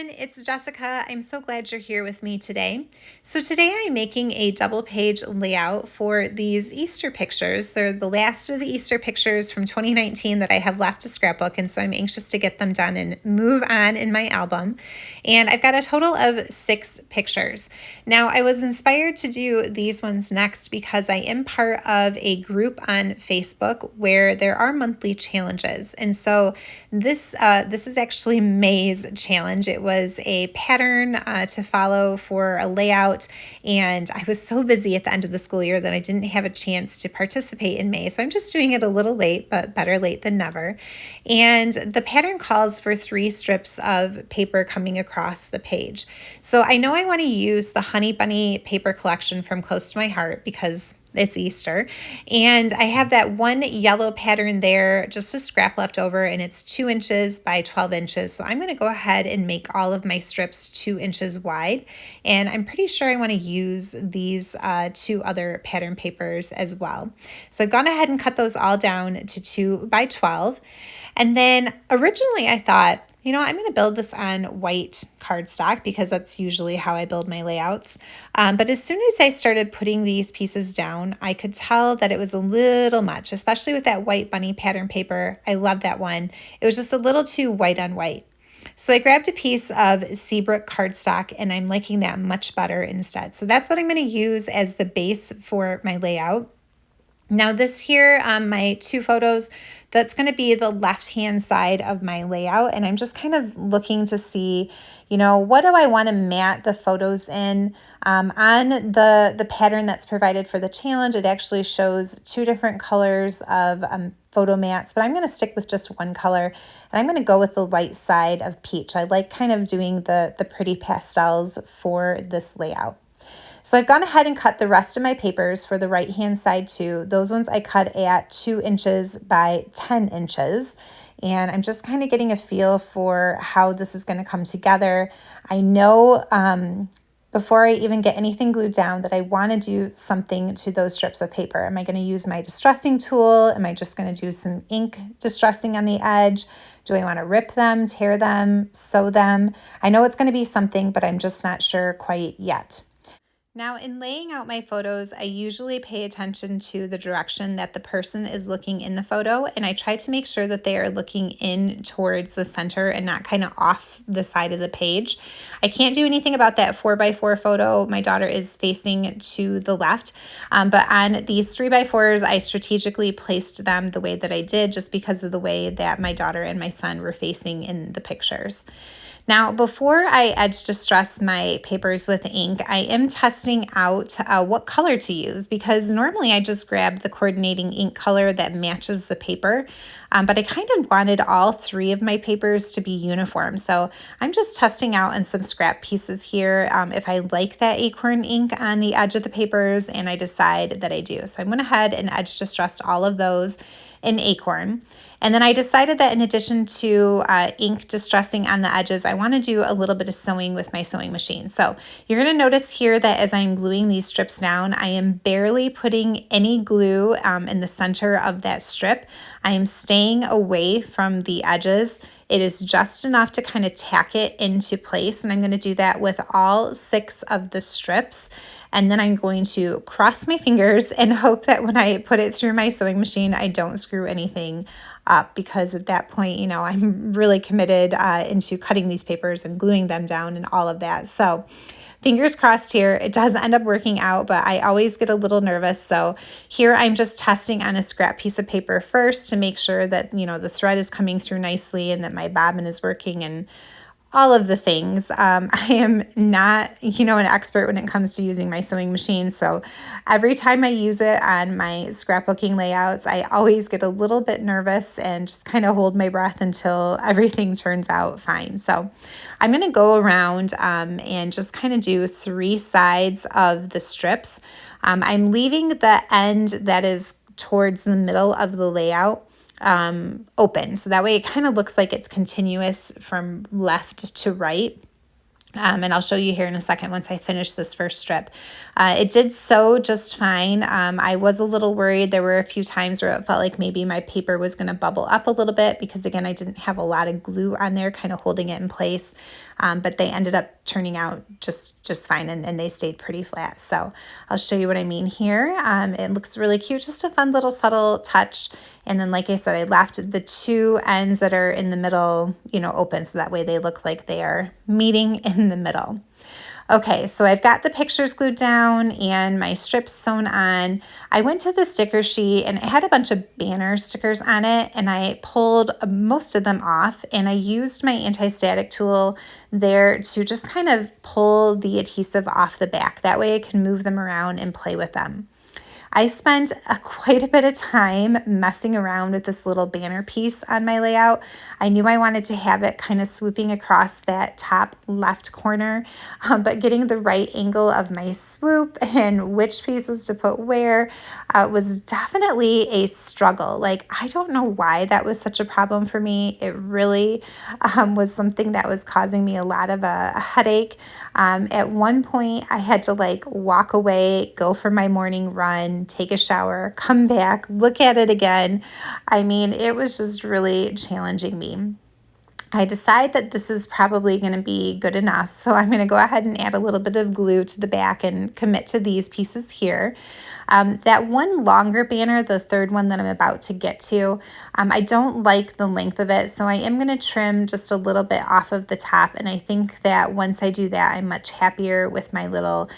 everyone, it's Jessica. I'm so glad you're here with me today. So today I'm making a double page layout for these Easter pictures. They're the last of the Easter pictures from 2019 that I have left to scrapbook, and so I'm anxious to get them done and move on in my album. And I've got a total of 6 pictures. Now I was inspired to do these ones next because I am part of a group on Facebook where there are monthly challenges. And so this is actually May's challenge. It was a pattern to follow for a layout, and I was so busy at the end of the school year that I didn't have a chance to participate in May. So I'm just doing it a little late, but better late than never. And the pattern calls for 3 strips of paper coming across the page. So I know I want to use the Honey Bunny paper collection from Close to My Heart because it's Easter. And I have that one yellow pattern there, just a scrap left over, and it's 2 inches by 12 inches. So I'm going to go ahead and make all of my strips 2 inches wide. And I'm pretty sure I want to use these 2 other pattern papers as well. So I've gone ahead and cut those all down to 2 by 12. And then originally I thought, I'm going to build this on white cardstock because that's usually how I build my layouts. But as soon as I started putting these pieces down, I could tell that it was a little much, especially with that white bunny pattern paper. I love that one. It was just a little too white on white. So I grabbed a piece of Seabrook cardstock and I'm liking that much better instead. So that's what I'm going to use as the base for my layout. Now this here, my 2 photos, that's going to be the left-hand side of my layout. And I'm just kind of looking to see, what do I want to mat the photos in? On the pattern that's provided for the challenge, it actually shows 2 different colors of photo mats, but I'm going to stick with just one color. And I'm going to go with the light side of peach. I like kind of doing the pretty pastels for this layout. So I've gone ahead and cut the rest of my papers for the right-hand side too. Those ones I cut at 2 inches by 10 inches. And I'm just kind of getting a feel for how this is going to come together. I know before I even get anything glued down that I want to do something to those strips of paper. Am I going to use my distressing tool? Am I just going to do some ink distressing on the edge? Do I want to rip them, tear them, sew them? I know it's going to be something, but I'm just not sure quite yet. Now, in laying out my photos, I usually pay attention to the direction that the person is looking in the photo, and I try to make sure that they are looking in towards the center and not kind of off the side of the page. I can't do anything about that 4x4 photo. My daughter is facing to the left, but on these 3x4s, I strategically placed them the way that I did just because of the way that my daughter and my son were facing in the pictures. Now, before I edge distress my papers with ink, I am testing out what color to use because normally I just grab the coordinating ink color that matches the paper, but I kind of wanted all 3 of my papers to be uniform. So I'm just testing out on some scrap pieces here if I like that Acorn ink on the edge of the papers, and I decide that I do. So I went ahead and edge distressed all of those in Acorn. And then I decided that in addition to ink distressing on the edges, I want to do a little bit of sewing with my sewing machine. So you're going to notice here that as I'm gluing these strips down, I am barely putting any glue in the center of that strip. I am staying away from the edges. It is just enough to kind of tack it into place, and I'm going to do that with all 6 of the strips. And then I'm going to cross my fingers and hope that when I put it through my sewing machine, I don't screw anything up, because at that point, I'm really committed into cutting these papers and gluing them down and all of that. So fingers crossed here. It does end up working out, but I always get a little nervous. So here I'm just testing on a scrap piece of paper first to make sure that, the thread is coming through nicely and that my bobbin is working and all of the things. I am not, an expert when it comes to using my sewing machine. So every time I use it on my scrapbooking layouts, I always get a little bit nervous and just kind of hold my breath until everything turns out fine. So I'm going to go around and just kind of do 3 sides of the strips. I'm leaving the end that is towards the middle of the layout open. So that way it kind of looks like it's continuous from left to right. And I'll show you here in a second once I finish this first strip. It did sew just fine. I was a little worried. There were a few times where it felt like maybe my paper was going to bubble up a little bit because, again, I didn't have a lot of glue on there kind of holding it in place. but they ended up turning out just fine, and they stayed pretty flat. So I'll show you what I mean here. It looks really cute, just a fun little subtle touch. And then, like I said, I left the two ends that are in the middle, open, so that way they look like they are meeting in the middle. Okay, so I've got the pictures glued down and my strips sewn on. I went to the sticker sheet and it had a bunch of banner stickers on it, and I pulled most of them off, and I used my anti-static tool there to just kind of pull the adhesive off the back. That way I can move them around and play with them. I spent quite a bit of time messing around with this little banner piece on my layout. I knew I wanted to have it kind of swooping across that top left corner, but getting the right angle of my swoop and which pieces to put where was definitely a struggle. Like, I don't know why that was such a problem for me. It really was something that was causing me a lot of a headache. At one point, I had to walk away, go for my morning run, take a shower, come back, look at it again. I mean, it was just really challenging me. I decide that this is probably going to be good enough, so I'm going to go ahead and add a little bit of glue to the back and commit to these pieces here. That one longer banner, the third one that I'm about to get to, I don't like the length of it, so I am going to trim just a little bit off of the top, and I think that once I do that, I'm much happier with my little,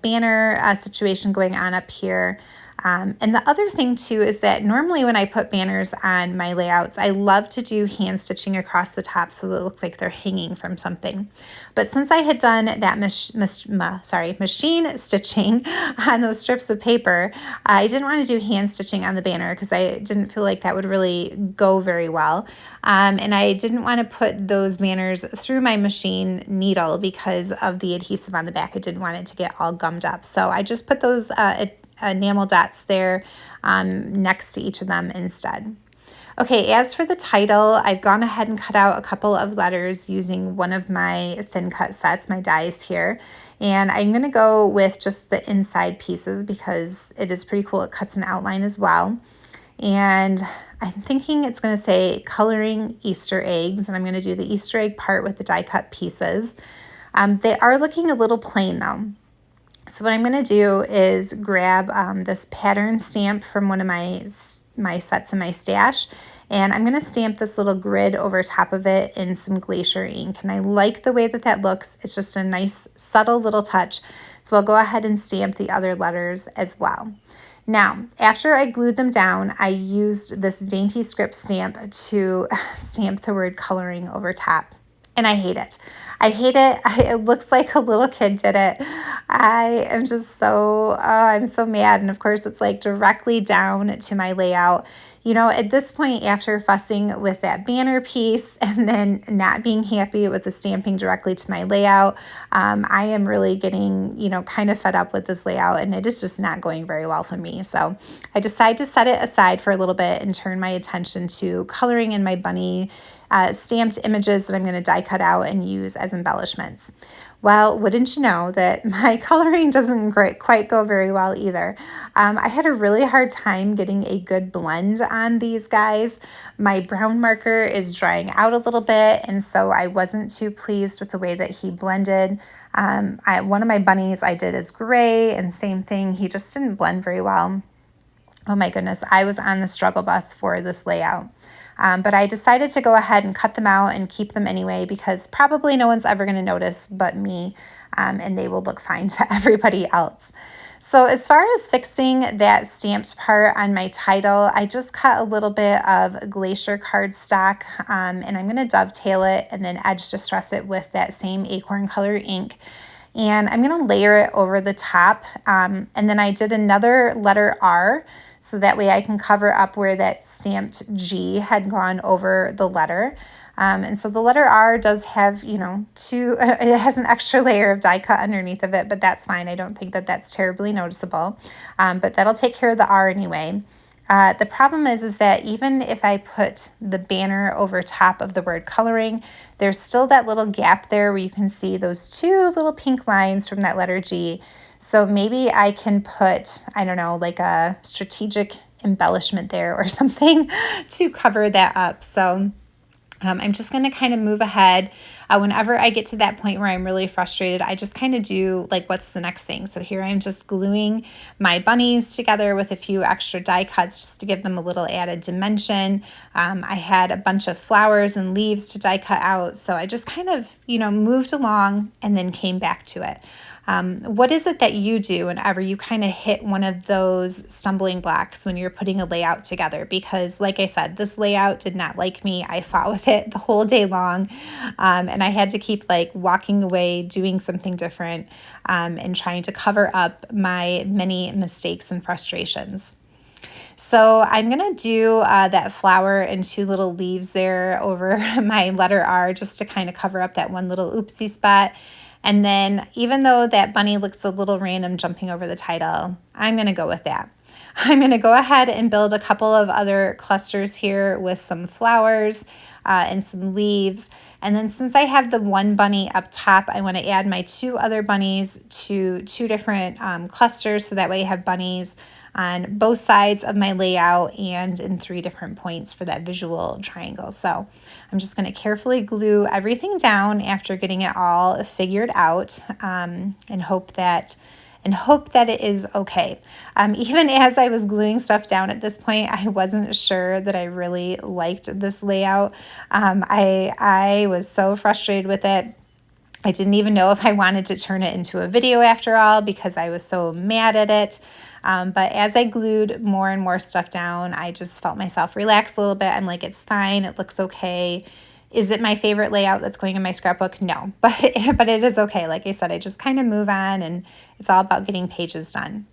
banner situation going on up here. And the other thing too is that normally when I put banners on my layouts, I love to do hand stitching across the top so that it looks like they're hanging from something. But since I had done that machine stitching on those strips of paper, I didn't want to do hand stitching on the banner because I didn't feel like that would really go very well. And I didn't want to put those banners through my machine needle because of the adhesive on the back. I didn't want it to get all gummed up. So I just put those enamel dots there next to each of them instead. Okay, as for the title, I've gone ahead and cut out a couple of letters using one of my thin cut sets, my dies here. And I'm going to go with just the inside pieces because it is pretty cool. It cuts an outline as well. And I'm thinking it's going to say coloring Easter eggs, and I'm going to do the Easter egg part with the die cut pieces. They are looking a little plain though. So what I'm going to do is grab this pattern stamp from one of my sets in my stash, and I'm going to stamp this little grid over top of it in some Glacier ink. And I like the way that that looks. It's just a nice subtle little touch. So I'll go ahead and stamp the other letters as well. Now, after I glued them down, I used this dainty script stamp to stamp the word coloring over top. And I hate it. I hate it. It looks like a little kid did it. I am just I'm so mad. And of course, it's directly down to my layout. At this point, after fussing with that banner piece and then not being happy with the stamping directly to my layout, I am really getting, kind of fed up with this layout, and it is just not going very well for me. So I decided to set it aside for a little bit and turn my attention to coloring in my bunny stamped images that I'm going to die cut out and use as embellishments. Well, wouldn't you know that my coloring doesn't quite go very well either. I had a really hard time getting a good blend on these guys. My brown marker is drying out a little bit, and so I wasn't too pleased with the way that he blended. One of my bunnies I did as gray, and same thing, he just didn't blend very well. Oh my goodness, I was on the struggle bus for this layout. But I decided to go ahead and cut them out and keep them anyway because probably no one's ever going to notice but me, and they will look fine to everybody else. So as far as fixing that stamped part on my title, I just cut a little bit of Glacier cardstock, and I'm going to dovetail it and then edge distress it with that same Acorn color ink. And I'm going to layer it over the top, and then I did another letter R, so that way I can cover up where that stamped G had gone over the letter. And so the letter R does have, it has an extra layer of die cut underneath of it, but that's fine. I don't think that that's terribly noticeable, but that'll take care of the R anyway. The problem is that even if I put the banner over top of the word coloring, there's still that little gap there where you can see those two little pink lines from that letter G. So maybe I can put, I don't know, like a strategic embellishment there or something to cover that up. So I'm just going to kind of move ahead. Whenever I get to that point where I'm really frustrated, I just kind of do like, what's the next thing? So here I'm just gluing my bunnies together with a few extra die cuts just to give them a little added dimension. I had a bunch of flowers and leaves to die cut out. So I just kind of, moved along and then came back to it. What is it that you do whenever you kind of hit one of those stumbling blocks when you're putting a layout together? Because like I said, this layout did not like me. I fought with it the whole day long. And I had to keep like walking away, doing something different, and trying to cover up my many mistakes and frustrations. So I'm going to do that flower and two little leaves there over my letter R just to kind of cover up that one little oopsie spot. And then even though that bunny looks a little random jumping over the title, I'm going to go with that. I'm going to go ahead and build a couple of other clusters here with some flowers and some leaves. And then since I have the one bunny up top, I want to add my two other bunnies to two different clusters. So that way I have bunnies on both sides of my layout and in three different points for that visual triangle. So I'm just going to carefully glue everything down after getting it all figured out, and hope that it is okay. Even as I was gluing stuff down at this point, I wasn't sure that I really liked this layout. I was so frustrated with it. I didn't even know if I wanted to turn it into a video after all because I was so mad at it. But as I glued more and more stuff down, I just felt myself relax a little bit. I'm like, it's fine. It looks okay. Is it my favorite layout that's going in my scrapbook? No, but it is okay. Like I said, I just kind of move on, and it's all about getting pages done.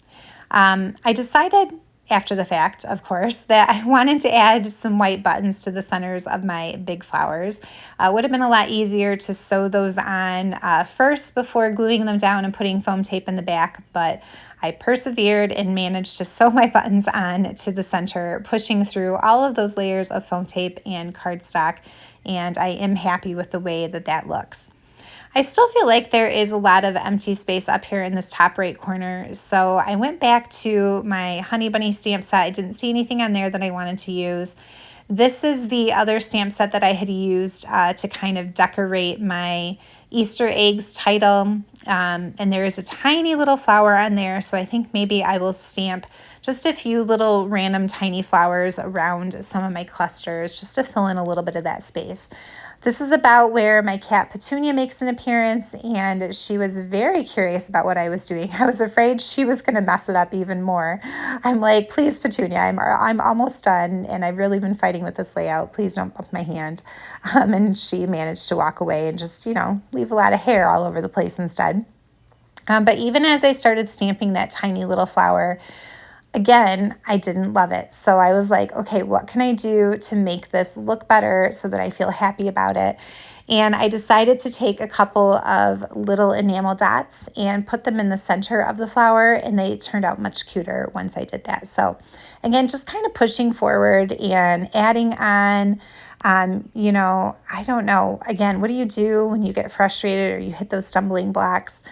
I decided after the fact, of course, that I wanted to add some white buttons to the centers of my big flowers. Would have been a lot easier to sew those on first before gluing them down and putting foam tape in the back, but I persevered and managed to sew my buttons on to the center, pushing through all of those layers of foam tape and cardstock, and I am happy with the way that that looks. I still feel like there is a lot of empty space up here in this top right corner, so I went back to my Honey Bunny stamp set. I didn't see anything on there that I wanted to use. This is the other stamp set that I had used to kind of decorate my Easter eggs title, and there is a tiny little flower on there, so I think maybe I will stamp just a few little random tiny flowers around some of my clusters just to fill in a little bit of that space. This is about where my cat Petunia makes an appearance, and she was very curious about what I was doing. I was afraid she was going to mess it up even more. I'm like, please, Petunia, I'm almost done, and I've really been fighting with this layout. Please don't bump my hand. And she managed to walk away and just, leave a lot of hair all over the place instead. But even as I started stamping that tiny little flower, again, I didn't love it. So I was like, okay, what can I do to make this look better so that I feel happy about it? And I decided to take a couple of little enamel dots and put them in the center of the flower, and they turned out much cuter once I did that. So again, just kind of pushing forward and adding on. I don't know. Again, what do you do when you get frustrated or you hit those stumbling blocks?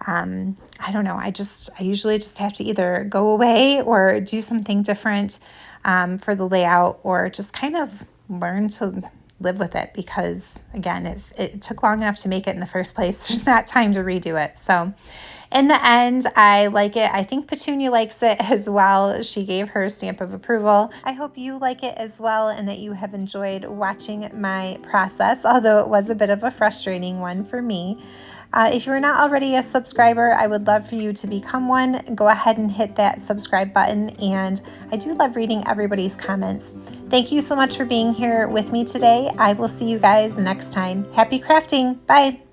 I don't know. I usually just have to either go away or do something different for the layout, or just kind of learn to live with it, because again, if it took long enough to make it in the first place, there's not time to redo it. So in the end, I like it. I think Petunia likes it as well. She gave her stamp of approval. I hope you like it as well, and that you have enjoyed watching my process, although it was a bit of a frustrating one for me. If you're not already a subscriber, I would love for you to become one. Go ahead and hit that subscribe button, and I do love reading everybody's comments. Thank you so much for being here with me today. I will see you guys next time. Happy crafting. Bye.